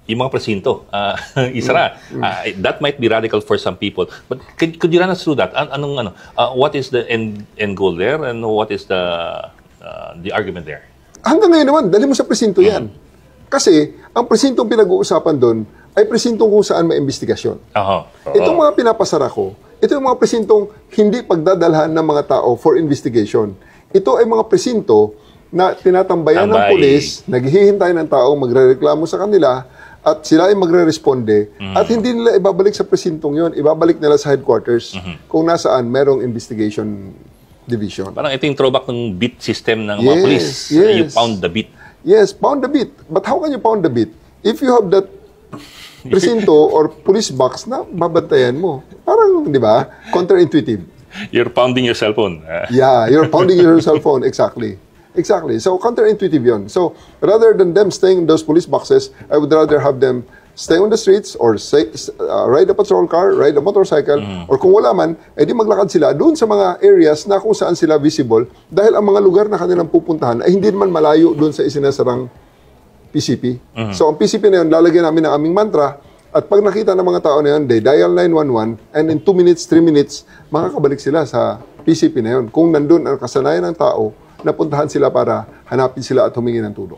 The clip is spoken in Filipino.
yung mga presinto, isara. That might be radical for some people. But could you run us through that? What is the end goal there, and what is the argument there? Hanggang ngayon naman, dali mo sa presinto yan. Kasi, ang presintong pinag-uusapan doon ay presintong kung saan may investigasyon. Itong mga pinapasara ko, ito yung mga presintong hindi pagdadalhan ng mga tao for investigation. Ito ay mga presinto na tinatambayan ng pulis, naghihintay ng tao, magrereklamo sa kanila, at sila ay magre-responde, at hindi nila ibabalik sa presintong yon, ibabalik nila sa headquarters kung nasaan merong investigation division. Parang ito yung throwback ng beat system ng mga police. You pound the beat. Yes, pound the beat. But how can you pound the beat? If you have that presinto or police box na babantayan mo, parang, di ba, counterintuitive. You're pounding your cell phone. Yeah, you're pounding your cell phone, exactly. Exactly. So, counterintuitive yun. So, rather than them staying in those police boxes, I would rather have them stay on the streets or ride a patrol car, ride a motorcycle, or kung wala man, edi maglakad sila doon sa mga areas na kung saan sila visible dahil ang mga lugar na kanilang pupuntahan ay hindi naman malayo doon sa isinasarang PCP. So, ang PCP na yun, lalagyan namin ng aming mantra at pag nakita ng mga tao na yun, they dial 911 and in 2 minutes, 3 minutes, makakabalik sila sa PCP na yun. Kung nandun ang kasanayan ng tao, napuntahan sila para hanapin sila at humingi ng tulong.